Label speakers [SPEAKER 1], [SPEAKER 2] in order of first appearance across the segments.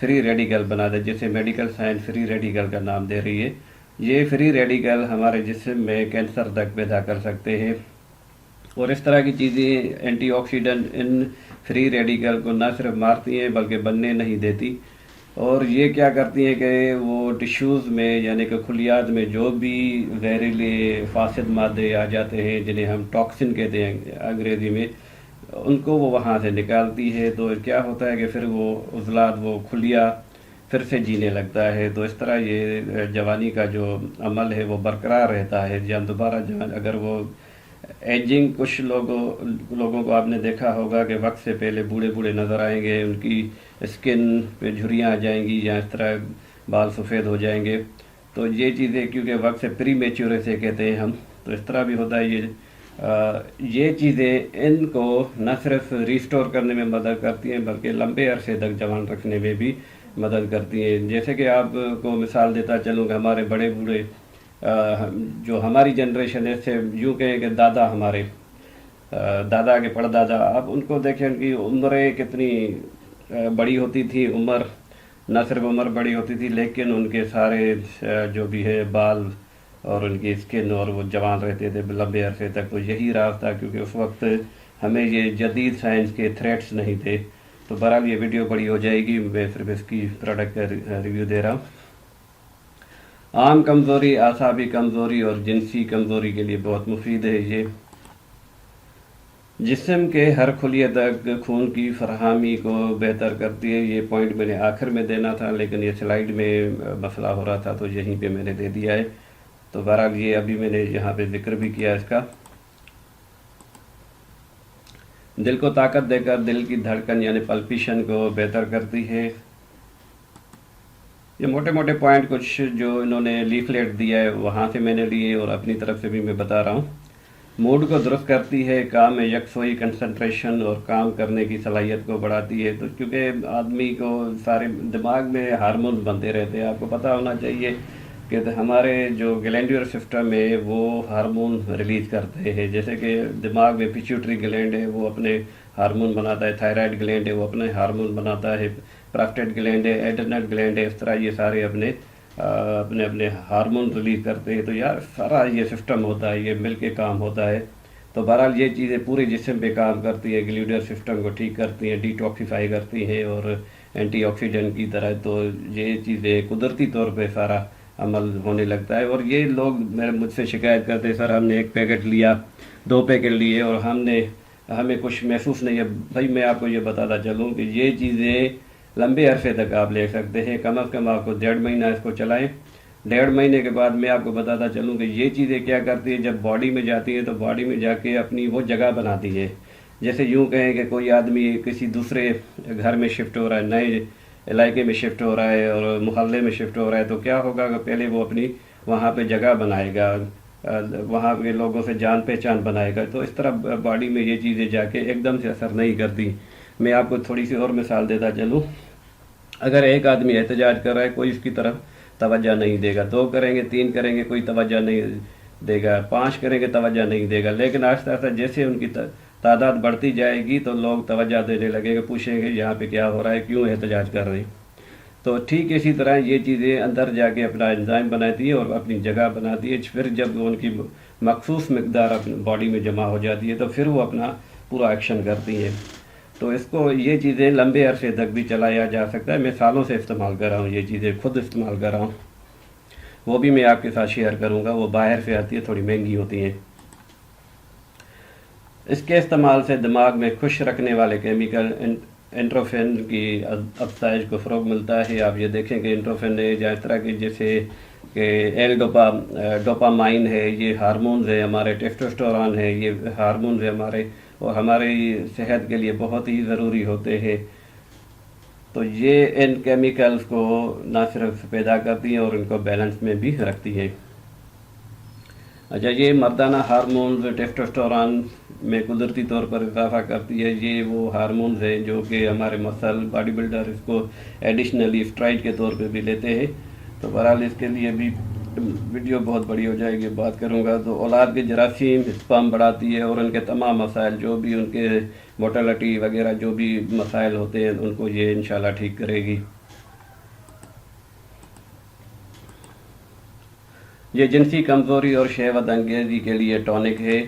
[SPEAKER 1] Free radical بنا دے، جسے medical science free radical کا نام دے رہی ہے۔ یہ فری ریڈیکل ہمارے جسم میں کینسر تک پیدا کر سکتے ہیں، اور اس طرح کی چیزیں اینٹی آکسیڈنٹ ان فری ریڈیکل کو نہ صرف مارتی ہیں بلکہ بننے نہیں دیتی، اور یہ کیا کرتی ہیں کہ وہ ٹیشوز میں یعنی کہ خلیات میں جو بھی زہریلے فاسد مادے آ جاتے ہیں جنہیں ہم ٹاکسن کہتے ہیں انگریزی میں، ان کو وہ وہاں سے نکالتی ہے۔ تو کیا ہوتا ہے کہ پھر وہ عضلات، وہ خلیہ پھر سے جینے لگتا ہے۔ تو اس طرح یہ جوانی کا جو عمل ہے وہ برقرار رہتا ہے، یا دوبارہ جوان اگر وہ ایجنگ، کچھ لوگوں کو آپ نے دیکھا ہوگا کہ وقت سے پہلے بوڑھے بوڑھے نظر آئیں گے، ان کی اسکن پہ جھریاں آ جائیں گی یا اس طرح بال سفید ہو جائیں گے۔ تو یہ چیزیں کیونکہ وقت سے پری میچور سے کہتے ہیں ہم، تو اس طرح بھی ہوتا ہے۔ یہ چیزیں ان کو نہ صرف ریسٹور کرنے میں مدد کرتی ہیں بلکہ لمبے عرصے تک جوان رکھنے میں بھی مدد کرتی ہیں۔ جیسے کہ آپ کو مثال دیتا چلوں کہ ہمارے بڑے بوڑھے جو ہماری جنریشن ہے، سے یوں کہیں کہ دادا، ہمارے دادا کے پڑدادا، آپ ان کو دیکھیں، ان کی عمریں کتنی بڑی ہوتی تھی، عمر نہ صرف عمر بڑی ہوتی تھی لیکن ان کے سارے جو بھی ہے بال اور ان کی اسکن، اور وہ جوان رہتے تھے لمبے عرصے تک۔ تو یہی راز تھا، کیونکہ اس وقت ہمیں یہ جدید سائنس کے تھریٹس نہیں تھے۔ تو بہرحال یہ ویڈیو بڑی ہو جائے گی، میں صرف اس کی پروڈکٹ کا ریویو دے رہا ہوں۔ عام کمزوری، اعصابی کمزوری اور جنسی کمزوری کے لیے بہت مفید ہے۔ یہ جسم کے ہر خلیے تک خون کی فراہمی کو بہتر کرتی ہے۔ یہ پوائنٹ میں نے آخر میں دینا تھا لیکن یہ سلائیڈ میں مسئلہ ہو رہا تھا تو یہیں پہ میں نے دے دیا ہے۔ تو بہرحال یہ ابھی میں نے یہاں پہ ذکر بھی کیا اس کا۔ دل کو طاقت دے کر دل کی دھڑکن یعنی پلپیشن کو بہتر کرتی ہے۔ یہ موٹے موٹے پوائنٹ کچھ جو انہوں نے لیفلیٹ دیا ہے وہاں سے میں نے لیے، اور اپنی طرف سے بھی میں بتا رہا ہوں۔ موڈ کو درست کرتی ہے، کام میں یکسوئی، کنسنٹریشن اور کام کرنے کی صلاحیت کو بڑھاتی ہے۔ تو کیونکہ آدمی کو سارے دماغ میں ہارمون بنتے رہتے ہیں، آپ کو پتہ ہونا چاہیے کہ ہمارے جو گلینڈولر سسٹم ہے وہ ہارمون ریلیز کرتے ہیں، جیسے کہ دماغ میں پیچیوٹری گلینڈ ہے وہ اپنے ہارمون بناتا ہے، تھائرائڈ گلینڈ ہے وہ اپنے ہارمون بناتا ہے، پراسٹیٹ گلینڈ ہے، ایڈرنل گلینڈ ہے، اس طرح یہ سارے اپنے ہارمون ریلیز کرتے ہیں۔ تو یار سارا یہ سسٹم ہوتا ہے، یہ مل کے کام ہوتا ہے۔ تو بہرحال یہ چیزیں پورے جسم پہ کام کرتی ہے، گلیوڈر سسٹم کو ٹھیک کرتی ہیں، ڈیٹاکسیفائی کرتی ہیں اور اینٹی آکسیڈنٹ کی طرح۔ تو یہ چیزیں قدرتی طور پہ سارا عمل ہونے لگتا ہے۔ اور یہ لوگ مجھ سے شکایت کرتے ہیں، سر ہم نے 1 پیکٹ لیا، 2 پیکٹ لیے اور ہمیں کچھ محسوس نہیں ہے۔ بھائی میں آپ کو یہ بتاتا چلوں کہ یہ چیزیں لمبے عرصے تک آپ لے سکتے ہیں، کم از کم آپ کو 1.5 مہینہ اس کو چلائیں۔ 1.5 مہینے کے بعد میں آپ کو بتاتا چلوں کہ یہ چیزیں کیا کرتی ہیں، جب باڈی میں جاتی ہیں تو باڈی میں جا کے اپنی وہ جگہ بناتی ہے۔ جیسے یوں کہیں کہ کوئی آدمی کسی دوسرے گھر میں شفٹ ہو رہا ہے، نئے علاقے میں شفٹ ہو رہا ہے اور محلے میں شفٹ ہو رہا ہے، تو کیا ہوگا کہ پہلے وہ اپنی وہاں پہ جگہ بنائے گا، وہاں کے لوگوں سے جان پہچان بنائے گا۔ تو اس طرح باڈی میں یہ چیزیں جا کے ایک دم سے اثر نہیں کرتی۔ میں آپ کو تھوڑی سی اور مثال دیتا چلوں۔ اگر ایک آدمی احتجاج کر رہا ہے، کوئی اس کی طرف توجہ نہیں دے گا، 2 کریں گے، 3 کریں گے، کوئی توجہ نہیں دے گا، 5 کریں گے، توجہ نہیں دے گا۔ لیکن آہستہ آہستہ جیسے ان کی تعداد بڑھتی جائے گی تو لوگ توجہ دینے لگے گا، پوچھیں گے یہاں پہ کیا ہو رہا ہے، کیوں احتجاج کر رہے ہیں۔ تو ٹھیک اسی طرح یہ چیزیں اندر جا کے اپنا انزائم بناتی ہے اور اپنی جگہ بناتی ہے۔ پھر جب ان کی مخصوص مقدار اپنی باڈی میں جمع ہو جاتی ہے تو پھر وہ اپنا پورا ایکشن کرتی ہے۔ تو اس کو یہ چیزیں لمبے عرصے تک بھی چلایا جا سکتا ہے۔ میں سالوں سے استعمال کر رہا ہوں، یہ چیزیں خود استعمال کر رہا ہوں، وہ بھی میں آپ کے ساتھ شیئر کروں گا۔ وہ باہر سے آتی ہے، تھوڑی مہنگی ہوتی ہیں۔ اس کے استعمال سے دماغ میں خوش رکھنے والے کیمیکل انٹروفن کی افزائش کو فروغ ملتا ہے۔ آپ یہ دیکھیں کہ انٹروفن ہے یا اس طرح کے جیسے کہ ڈوپامائن ہے، یہ ہارمونز ہے ہمارے، ٹیسٹوسٹیرون ہے، یہ ہارمونز ہے ہمارے، اور ہماری صحت کے لیے بہت ہی ضروری ہوتے ہیں۔ تو یہ ان کیمیکلز کو نہ صرف پیدا کرتی ہیں اور ان کو بیلنس میں بھی رکھتی ہے۔ اچھا، یہ مردانہ ہارمونز ٹیسٹوسٹیرون میں قدرتی طور پر اضافہ کرتی ہے۔ یہ وہ ہارمونز ہیں جو کہ ہمارے مسل باڈی بلڈر اس کو ایڈیشنلی اسٹرائڈ کے طور پہ بھی لیتے ہیں۔ تو بہرحال اس کے لیے بھی ویڈیو بہت بڑی ہو جائے گی، بات کروں گا۔ تو اولاد کے جراثیم اسپام بڑھاتی ہے اور ان کے تمام مسائل، جو بھی ان کے موٹیلٹی وغیرہ جو بھی مسائل ہوتے ہیں ان کو یہ انشاءاللہ ٹھیک کرے گی۔ یہ جنسی کمزوری اور شہوت انگیزی کے لیے ٹونک ہے۔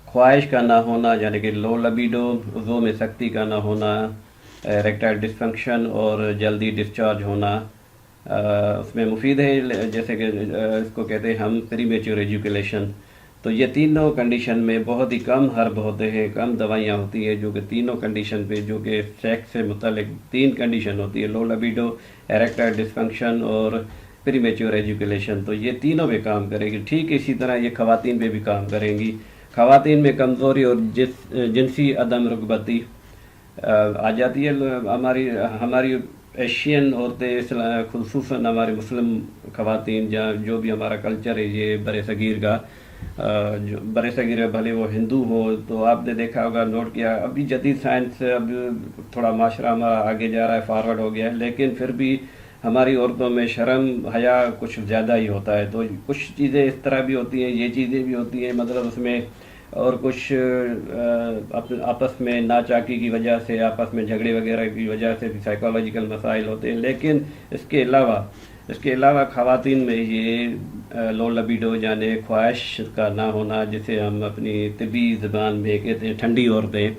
[SPEAKER 1] خواہش کا نہ ہونا یعنی کہ لو لبیڈو، عضو میں سختی کا نہ ہونا، ریکٹائل ڈسفنکشن اور جلدی ڈسچارج ہونا اس میں مفید ہے، جیسے کہ اس کو کہتے ہیں ہم پری میچور ایجوکیلیشن۔ تو یہ تینوں کنڈیشن میں بہت ہی کم حرب ہوتے ہیں، کم دوائیاں ہوتی ہیں جو کہ تینوں کنڈیشن پہ، جو کہ سیکس سے متعلق 3 کنڈیشن ہوتی ہے، لو لبیڈو، ایریکٹائل ڈسفنکشن اور پری میچور ایجوکیلیشن، تو یہ تینوں پہ کام کرے گی۔ ٹھیک اسی طرح یہ خواتین پہ بھی کام کریں گی۔ خواتین میں کمزوری اور جنسی عدم رغبتی آ جاتی ہے۔ ہماری ایشین عورتیں، خصوصاً ہمارے مسلم خواتین، جو بھی ہمارا کلچر ہے یہ برِ صغیر کا، جو برِ صغیر ہے بھلے وہ ہندو ہو، تو آپ نے دیکھا ہوگا، نوٹ کیا، ابھی جدید سائنس سے اب تھوڑا معاشرہ ہمارا آگے جا رہا ہے، فارورڈ ہو گیا ہے، لیکن پھر بھی ہماری عورتوں میں شرم حیا کچھ زیادہ ہی ہوتا ہے۔ تو کچھ چیزیں اس طرح بھی ہوتی ہیں، یہ چیزیں بھی ہوتی ہیں، مطلب اس میں اور کچھ آپس میں ناچاکی کی وجہ سے، آپس میں جھگڑے وغیرہ کی وجہ سے بھی سائیکالوجیکل مسائل ہوتے ہیں۔ لیکن اس کے علاوہ خواتین میں یہ لو لبیڈو یعنی خواہش کا نہ ہونا، جسے ہم اپنی طبی زبان میں کہتے ہیں ٹھنڈی عورتیں،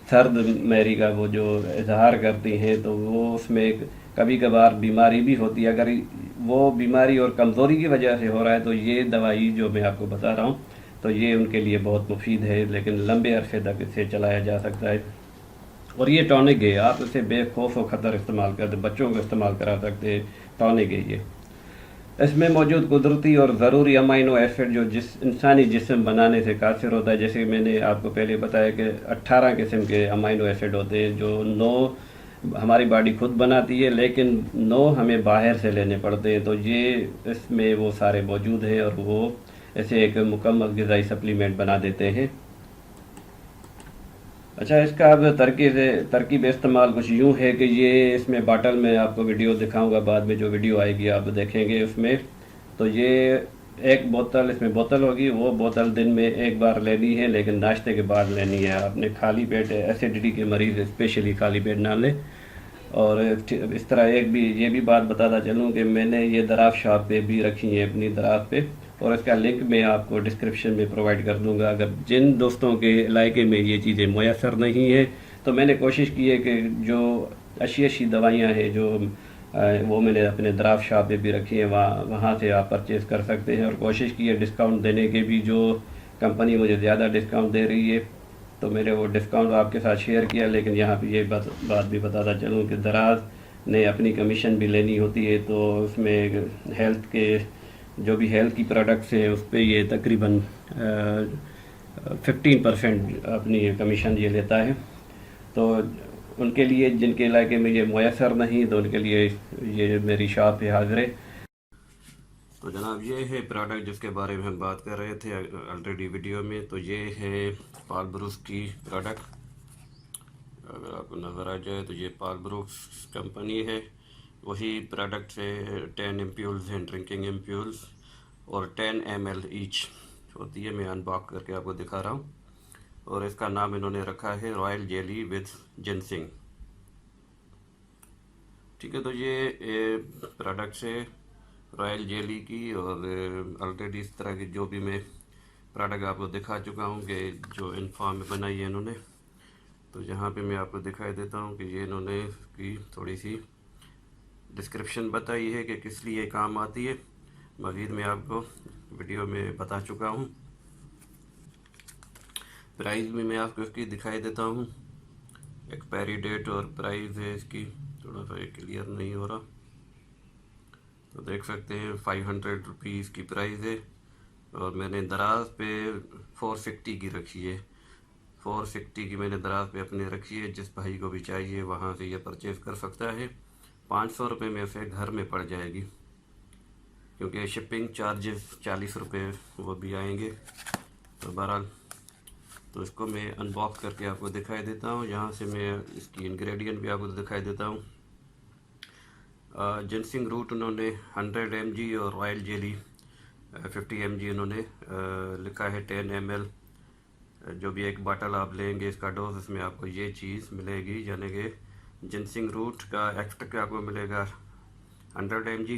[SPEAKER 1] سرد میری کا وہ جو اظہار کرتی ہیں، تو وہ اس میں کبھی کبھار بیماری بھی ہوتی ہے۔ اگر وہ بیماری اور کمزوری کی وجہ سے ہو رہا ہے تو یہ دوائی جو میں آپ کو بتا رہا ہوں تو یہ ان کے لیے بہت مفید ہے، لیکن لمبے عرصے تک اسے چلایا جا سکتا ہے۔ اور یہ ٹونک ہے، آپ اسے بے خوف و خطر استعمال کرتے، بچوں کو استعمال کرا سکتے، ٹونک ہے یہ۔ اس میں موجود قدرتی اور ضروری امائنو ایسڈ جو انسانی جسم بنانے سے قاصر ہوتا ہے، جیسے کہ میں نے آپ کو پہلے بتایا کہ 18 قسم کے امائنو ایسڈ ہوتے ہیں، جو 9 ہماری باڈی خود بناتی ہے، لیکن 9 ہمیں باہر سے لینے پڑتے ہیں۔ تو یہ اس میں وہ سارے موجود ہیں اور وہ اسے ایک مکمل غذائی سپلیمنٹ بنا دیتے ہیں۔ اچھا، اس کا اب ترکیب استعمال کچھ یوں ہے کہ یہ اس میں باٹل میں آپ کو ویڈیو دکھاؤں گا، بعد میں جو ویڈیو آئے گی آپ دیکھیں گے اس میں، تو یہ ایک بوتل، اس میں بوتل ہوگی، وہ بوتل دن میں ایک بار لینی ہے، لیکن ناشتے کے بعد لینی ہے۔ آپ نے خالی پیٹ، ایسیڈیٹی کے مریض اسپیشلی خالی پیٹ نہ لیں۔ اور اس طرح یہ بھی بات بتاتا چلوں کہ میں نے یہ دراف شاپ پہ بھی رکھی ہیں، اپنی دراف پہ، اور اس کا لنک میں آپ کو ڈسکرپشن میں پرووائڈ کر دوں گا۔ اگر جن دوستوں کے علاقے میں یہ چیزیں میسر نہیں ہیں تو میں نے کوشش کی ہے کہ جو اچھی دوائیاں ہیں جو وہ میں نے اپنے دراف شاپ پہ بھی رکھی ہیں، وہاں سے آپ پرچیز کر سکتے ہیں، اور کوشش کی ہے ڈسکاؤنٹ دینے کے بھی، جو کمپنی مجھے زیادہ ڈسکاؤنٹ دے رہی ہے تو میں نے وہ ڈسکاؤنٹ آپ کے ساتھ شیئر کیا۔ لیکن یہاں پہ یہ بات بھی بتاتا چلوں کہ دراز نے اپنی کمیشن بھی لینی ہوتی ہے، تو اس میں ہیلتھ کے جو بھی ہیلتھ کی پروڈکٹس ہیں اس پہ یہ تقریباً 15% اپنی کمیشن یہ لیتا ہے۔ تو ان کے لیے جن کے علاقے میں یہ میسر نہیں تو ان کے لیے یہ میری شاپ پہ حاضر ہے۔ تو جناب یہ ہے پروڈکٹ جس کے بارے میں ہم بات کر رہے تھے آلریڈی ویڈیو میں، تو یہ ہے پال بروکس کی پروڈکٹ۔ اگر آپ کو نظر آ جائے تو یہ پال بروکس کمپنی ہے، وہی پروڈکٹ سے 10 ایمپیولز ہیں، ڈرنکنگ ایمپیولز، اور 10 ml ایچ ہوتی ہے۔ میں انباک کر کے آپ کو دکھا رہا ہوں، اور اس کا نام انہوں نے رکھا ہے رائل جیلی وتھ جنسنگ۔ ٹھیک ہے، تو یہ پروڈکٹس ہے رائل جیلی کی، اور آلریڈی اس طرح کی جو بھی میں پروڈکٹ آپ کو دکھا چکا ہوں کہ جو انفارم میں بنائی ہے انہوں نے، تو یہاں پہ میں آپ کو دکھائی دیتا ہوں کہ یہ انہوں نے کی تھوڑی سی ڈسکرپشن بتائی ہے کہ کس لیے کام آتی ہے، مزید میں آپ کو ویڈیو میں بتا چکا ہوں۔ پرائز بھی میں آپ کو اس کی دکھائی دیتا ہوں، ایکسپائری ڈیٹ اور پرائز ہے اس کی، تھوڑا سا کلیئر نہیں ہو رہا، تو دیکھ سکتے ہیں 500 روپیز کی پرائز ہے، اور میں نے دراز پہ 450 کی رکھی ہے، 450 کی میں نے دراز پہ اپنے رکھی ہے۔ جس بھائی کو بھی چاہیے وہاں سے یہ پرچیز کر سکتا ہے۔ 500 روپے میں اسے گھر میں پڑ جائے گی، کیونکہ شپنگ چارجز 40 روپے وہ بھی آئیں گے۔ تو بہرحال تو اس کو میں ان باکس کر کے آپ کو دکھائی دیتا ہوں، یہاں سے میں اس کی انگریڈینٹ بھی آپ کو دکھائی دیتا ہوں۔ جنسنگ روٹ انہوں نے 100 mg اور رائل جیلی 50 mg انہوں نے لکھا ہے 10 ml۔ جو بھی ایک باٹل آپ لیں گے اس کا ڈوز، اس میں آپ کو یہ چیز ملے گی، یعنی کہ جنسنگ روٹ کا ایکسٹرکٹ آپ کو ملے گا 100 mg،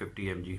[SPEAKER 1] 50 mg।